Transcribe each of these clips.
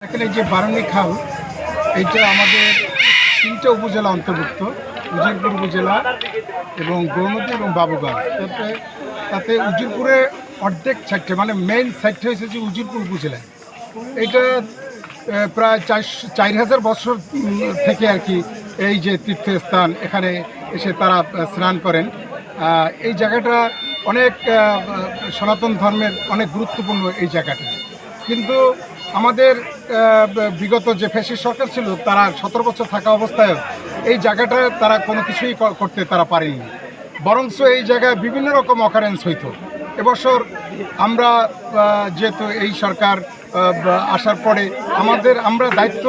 এখানে যে বারুণী খাল, এইটা আমাদের 3টে উপজেলা অন্তর্ভুক্ত, উজিরপুর উপজেলা এবং গৌরনদী এবং বাবুগঞ্জ। তাতে উজিরপুরে অর্ধেক সাইডটা মানে মেইন সাইডটা হয়েছে যে উজিরপুর উপজেলায়। এইটা প্রায় 4,000 বছর থেকে আর কি এই যে তীর্থস্থান, এখানে এসে তারা স্নান করেন। এই জায়গাটা অনেক সনাতন ধর্মের অনেক গুরুত্বপূর্ণ এই জায়গাটা। কিন্তু আমাদের বিগত যে ফ্যাসিস্ট সরকার ছিল, তারা 17 বছর থাকা অবস্থায় এই জায়গাটা তারা কোনো কিছুই করতে তারা পারেনি। বরঞ্চ এই জায়গায় বিভিন্ন রকম অকারেন্স হইতো। এবছর আমরা যেহেতু এই সরকার আসার পরে আমরা দায়িত্ব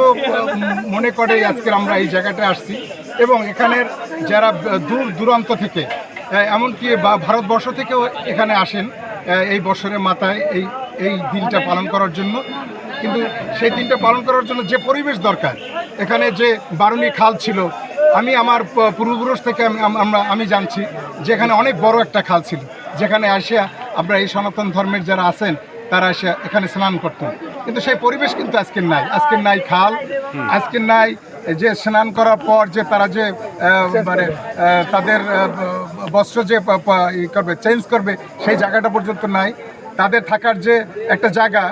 মনে করে আজকের আমরা এই জায়গাটায় আসছি এবং এখানের যারা দূর দূরান্ত থেকে এমনকি ভারতবর্ষ থেকেও এখানে আসেন এই বছরের মাথায় এই দিনটা পালন করার জন্য। কিন্তু সেই দিনটা পালন করার জন্য যে পরিবেশ দরকার, এখানে যে বারুণী খাল ছিল, আমি আমার পূর্বপুরুষ থেকে আমি জানছি যে এখানে অনেক বড় একটা খাল ছিল, যেখানে আসিয়া আমরা এই সনাতন ধর্মের যারা আছেন তারা এসে এখানে স্নান করতেন। কিন্তু সেই পরিবেশ কিন্তু আজকের নাই খাল, আজকের নাই যে স্নান করার পর যে তারা যে মানে তাদের বস্ত্র যে করবে, চেঞ্জ করবে, সেই জায়গাটা পর্যন্ত নাই। তাদের থাকার যে একটা জায়গা,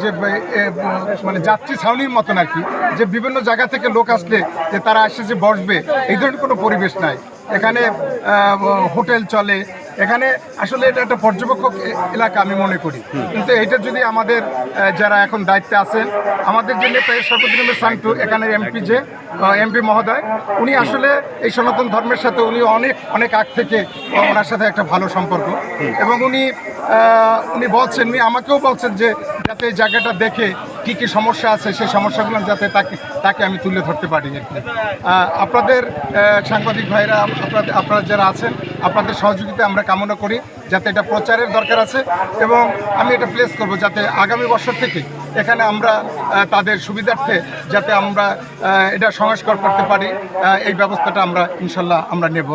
যে মানে যাত্রী ছাউনির মতন আর কি, যে বিভিন্ন জায়গা থেকে লোক আসলে যে তারা এসে যে বসবে, এই ধরনের কোনো পরিবেশ নাই। এখানে হোটেল চলে, এখানে আসলে এটা একটা পর্যবেক্ষক এলাকা আমি মনে করি। কিন্তু এইটা যদি আমাদের যারা এখন দায়িত্বে আছেন, আমাদের যে নেতা সর্বদিনের সান্টু, এখানে এমপি মহোদয়, উনি আসলে এই সনাতন ধর্মের সাথে উনি অনেক আগ থেকে ওনার সাথে একটা ভালো সম্পর্ক, এবং উনি আমাকেও বলছেন যে যাতে এই জায়গাটা দেখে কী কী সমস্যা আছে, সেই সমস্যাগুলো যাতে তাকে আমি তুলে ধরতে পারি আর কি। আপনাদের সাংবাদিক ভাইরা, আপনারা যারা আছেন, আপনাদের সহযোগিতা আমরা কামনা করি, যাতে এটা প্রচারের দরকার আছে, এবং আমি এটা প্লেস করব যাতে আগামী বছর থেকে এখানে আমরা তাদের সুবিধার্থে যাতে আমরা এটা সংস্কার করতে পারি, এই ব্যবস্থাটা আমরা ইনশাল্লাহ আমরা নেব।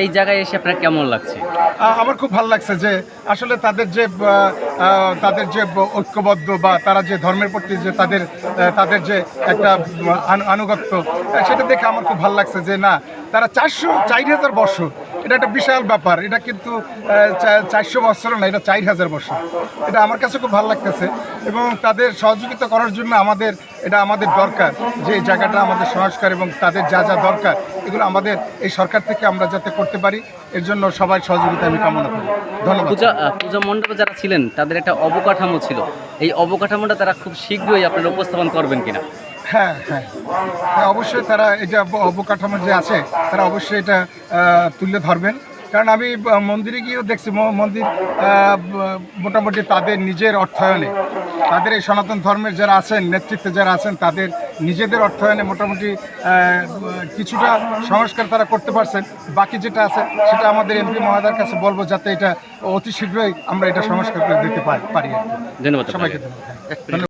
এই জায়গায় এসে আপনার কেমন লাগছে? আমার খুব ভালো লাগছে যে আসলে তাদের যে ঐক্যবদ্ধ বা তারা যে ধর্মের প্রতি যে তাদের যে একটা আনুগত্য, সেটা দেখে আমার খুব ভালো লাগছে যে না, তারা 4,000 বছর, এটা একটা বিশাল ব্যাপার। এটা কিন্তু 400 বছর না, এটা 4,000 বছর। এটা আমার কাছে খুব ভালো লাগতেছে, এবং তাদের সহযোগিতা করার জন্য আমাদের দরকার যে এই জায়গাটা আমাদের সংস্কার, এবং তাদের যা যা দরকার এগুলো আমাদের এই সরকার থেকে আমরা যাতে করতে পারি, এর জন্য সবাই সহযোগিতা আমি কামনা করি। ধন্যবাদ। পূজা মণ্ডপে যারা ছিলেন তাদের একটা অবকাঠামো ছিল, এই অবকাঠামোটা তারা খুব শীঘ্রই আপনারা উপস্থাপন করবেন কিনা? হ্যাঁ, অবশ্যই তারা এটা অবকাঠামো যে আছে তারা অবশ্যই এটা তুলে ধরবেন। কারণ আমি মন্দিরে গিয়েও দেখছি, মন্দির মোটামুটি তাদের নিজের অর্থায়নে, তাদের এই সনাতন ধর্মের যারা আছেন, নেতৃত্বে যারা আছেন, তাদের নিজেদের অর্থায়নে মোটামুটি কিছুটা সংস্কার তারা করতে পারছেন। বাকি যেটা আছে সেটা আমাদের এমপি মহোদয়ের কাছে বলবো, যাতে এটা অতি শীঘ্রই আমরা এটা সংস্কার করে দিতে পারি। ধন্যবাদ সবাইকে। ধন্যবাদ।